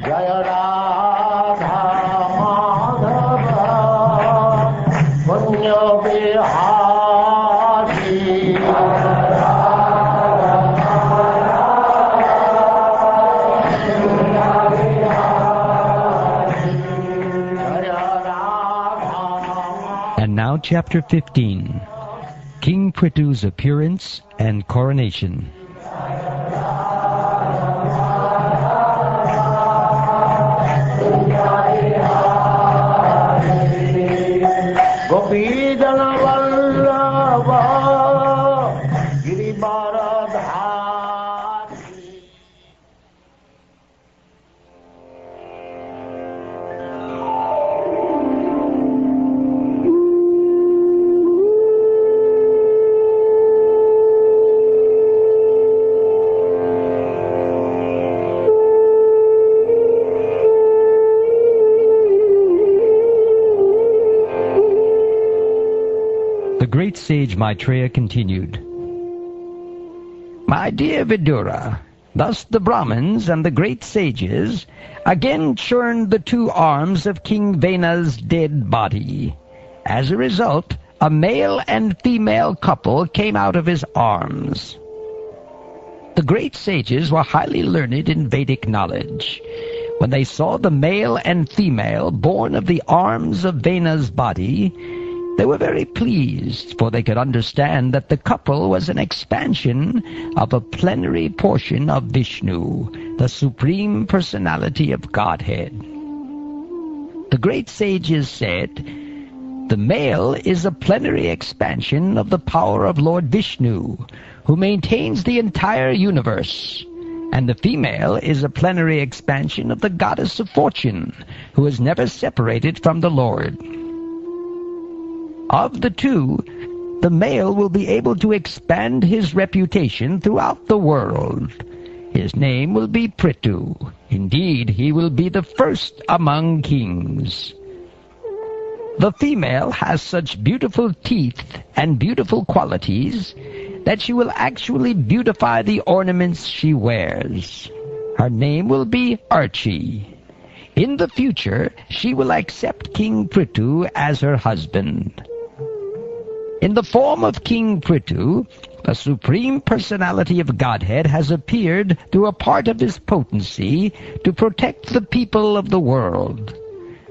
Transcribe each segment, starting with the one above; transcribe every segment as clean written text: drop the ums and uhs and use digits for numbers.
Jaya Radha Madhava Punya Bihari And now chapter 15, King Pritu's appearance and coronation. Gopijana Vallabha Girivaradhari. The great sage Maitreya continued, My dear Vidura, thus the Brahmins and the great sages again churned the two arms of King Vena's dead body. As a result, a male and female couple came out of his arms. The great sages were highly learned in Vedic knowledge. When they saw the male and female born of the arms of Vena's body, they were very pleased, for they could understand that the couple was an expansion of a plenary portion of Vishnu, the Supreme Personality of Godhead. The great sages said, The male is a plenary expansion of the power of Lord Vishnu, who maintains the entire universe, and the female is a plenary expansion of the goddess of fortune, who is never separated from the Lord. Of the two, the male will be able to expand his reputation throughout the world. His name will be Pritu. Indeed, he will be the first among kings. The female has such beautiful teeth and beautiful qualities that she will actually beautify the ornaments she wears. Her name will be Archie. In the future, she will accept King Pritu as her husband. In the form of King Pritu, the Supreme Personality of Godhead has appeared through a part of his potency to protect the people of the world.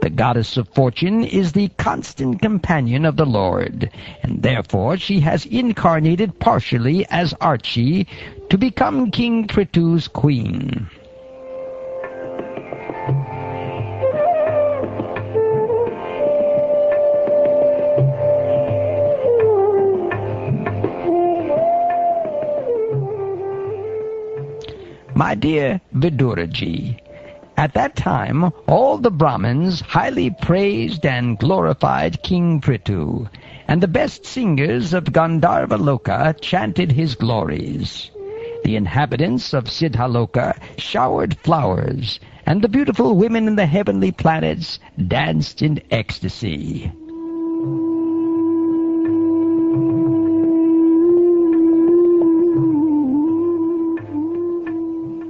The goddess of fortune is the constant companion of the Lord, and therefore she has incarnated partially as Archie to become King Pritu's queen. My dear Viduraji, at that time all the Brahmins highly praised and glorified King Pritu, and the best singers of Gandharva Loka chanted his glories. The inhabitants of Siddhaloka showered flowers, and the beautiful women in the heavenly planets danced in ecstasy.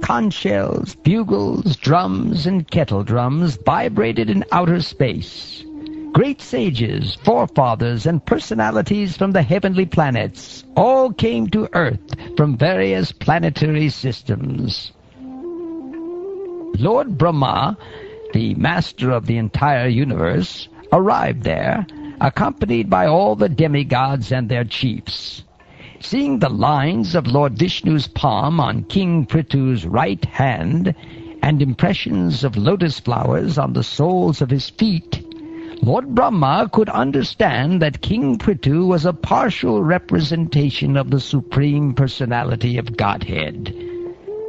Conch shells, bugles, drums, and kettle drums vibrated in outer space. Great sages, forefathers, and personalities from the heavenly planets all came to Earth from various planetary systems. Lord Brahma, the master of the entire universe, arrived there, accompanied by all the demigods and their chiefs. Seeing the lines of Lord Vishnu's palm on King Pritu's right hand and impressions of lotus flowers on the soles of his feet, Lord Brahma could understand that King Pritu was a partial representation of the Supreme Personality of Godhead,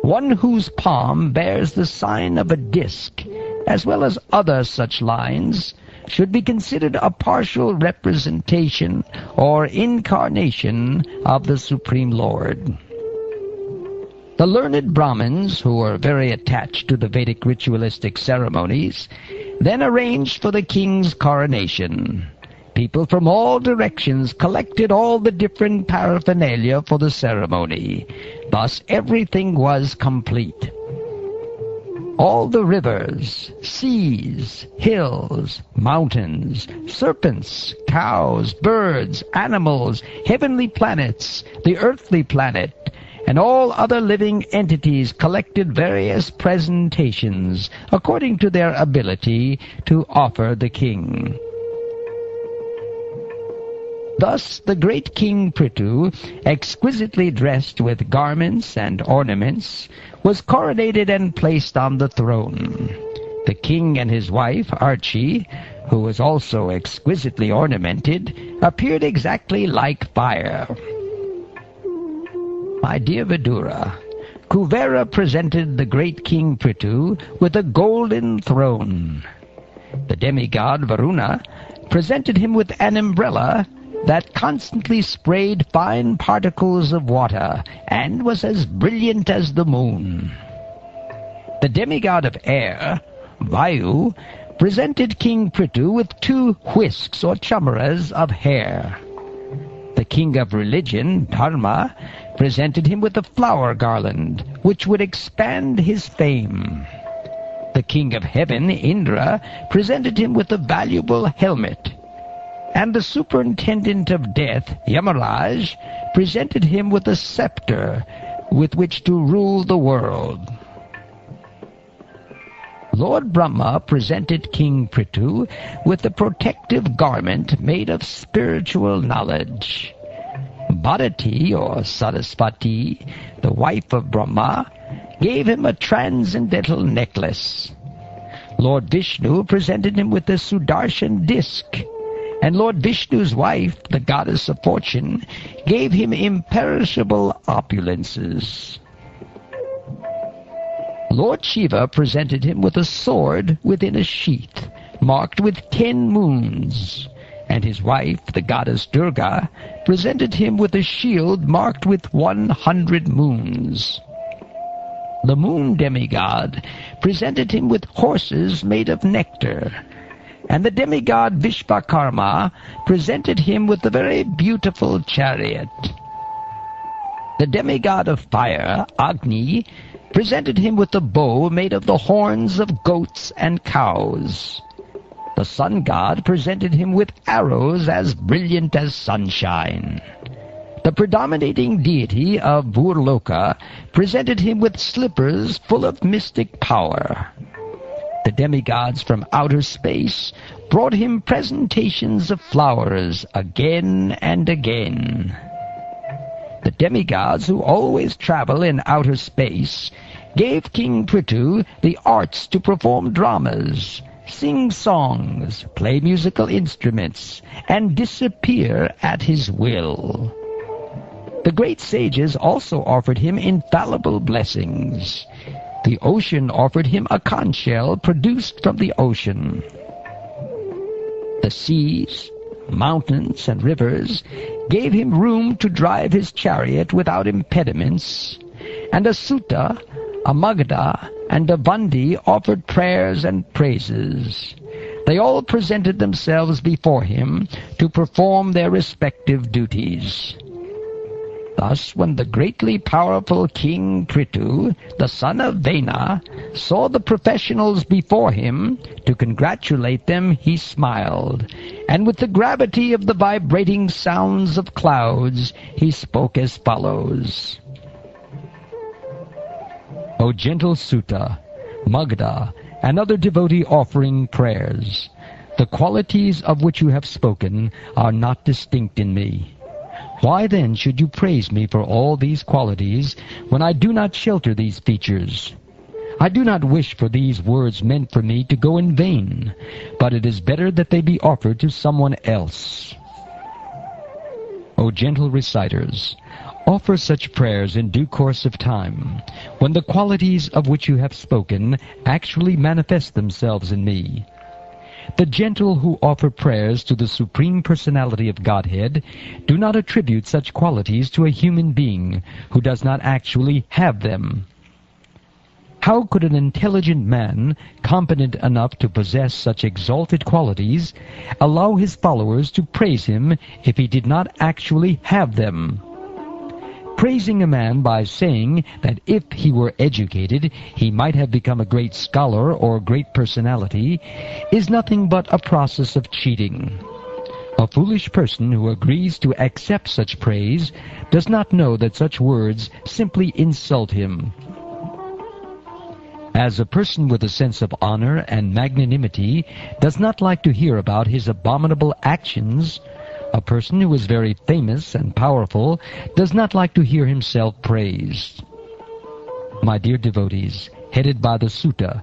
one whose palm bears the sign of a disc, as well as other such lines, should be considered a partial representation or incarnation of the Supreme Lord. The learned Brahmins, who were very attached to the Vedic ritualistic ceremonies, then arranged for the king's coronation. People from all directions collected all the different paraphernalia for the ceremony. Thus everything was complete. all the rivers, seas, hills, mountains, serpents, cows, birds, animals, heavenly planets, the earthly planet, and all other living entities collected various presentations according to their ability to offer the king. Thus the great King Pritu, exquisitely dressed with garments and ornaments, was coronated and placed on the throne. The king and his wife, Archie, who was also exquisitely ornamented, appeared exactly like fire. My dear Vidura, Kuvera presented the great King Pritu with a golden throne. The demigod Varuna presented him with an umbrella that constantly sprayed fine particles of water and was as brilliant as the moon. The demigod of air, Vayu, presented King Pritu with 2 whisks or chamaras of hair. The king of religion, Dharma, presented him with a flower garland which would expand his fame. The king of heaven, Indra, presented him with a valuable helmet. And the superintendent of death, Yamaraj, presented him with a scepter with which to rule the world. Lord Brahma presented King Pritu with a protective garment made of spiritual knowledge. Bharati, or Saraswati, the wife of Brahma, gave him a transcendental necklace. Lord Vishnu presented him with a Sudarshan disc, and Lord Vishnu's wife, the goddess of fortune, gave him imperishable opulences. Lord Shiva presented him with a sword within a sheath, marked with 10 moons, and his wife, the goddess Durga, presented him with a shield marked with 100 moons. The moon demigod presented him with horses made of nectar, and the demigod Vishvakarma presented him with a very beautiful chariot. The demigod of fire, Agni, presented him with a bow made of the horns of goats and cows. The sun god presented him with arrows as brilliant as sunshine. The predominating deity of Burloka presented him with slippers full of mystic power. The demigods from outer space brought him presentations of flowers again and again. The demigods who always travel in outer space gave King Pritu the arts to perform dramas, sing songs, play musical instruments, and disappear at his will. The great sages also offered him infallible blessings. The ocean offered him a conch shell produced from the ocean. The seas, mountains, and rivers gave him room to drive his chariot without impediments, and a Sutta, a Magadha, and a Vandi offered prayers and praises. They all presented themselves before him to perform their respective duties. Thus, when the greatly powerful King Pritu, the son of Vena, saw the professionals before him, to congratulate them he smiled, and with the gravity of the vibrating sounds of clouds, he spoke as follows. O gentle Sutta, Magadha, and other devotee offering prayers, the qualities of which you have spoken are not distinct in me. Why then should you praise me for all these qualities when I do not shelter these features? I do not wish for these words meant for me to go in vain, but it is better that they be offered to someone else. O gentle reciters, offer such prayers in due course of time, when the qualities of which you have spoken actually manifest themselves in me. The gentle who offer prayers to the Supreme Personality of Godhead do not attribute such qualities to a human being who does not actually have them. How could an intelligent man, competent enough to possess such exalted qualities, allow his followers to praise him if he did not actually have them? praising a man by saying that if he were educated, he might have become a great scholar or great personality, is nothing but a process of cheating. A foolish person who agrees to accept such praise does not know that such words simply insult him. As a person with a sense of honor and magnanimity does not like to hear about his abominable actions, a person who is very famous and powerful does not like to hear himself praised. My dear devotees, headed by the Sutta,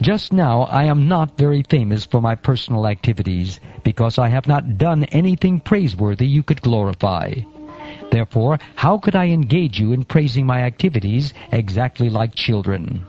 just now I am not very famous for my personal activities, because I have not done anything praiseworthy you could glorify. Therefore, how could I engage you in praising my activities exactly like children?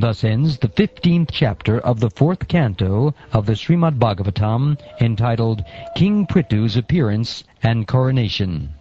Thus ends the 15th chapter of the 4th canto of the Srimad Bhagavatam, entitled King Pritu's Appearance and Coronation.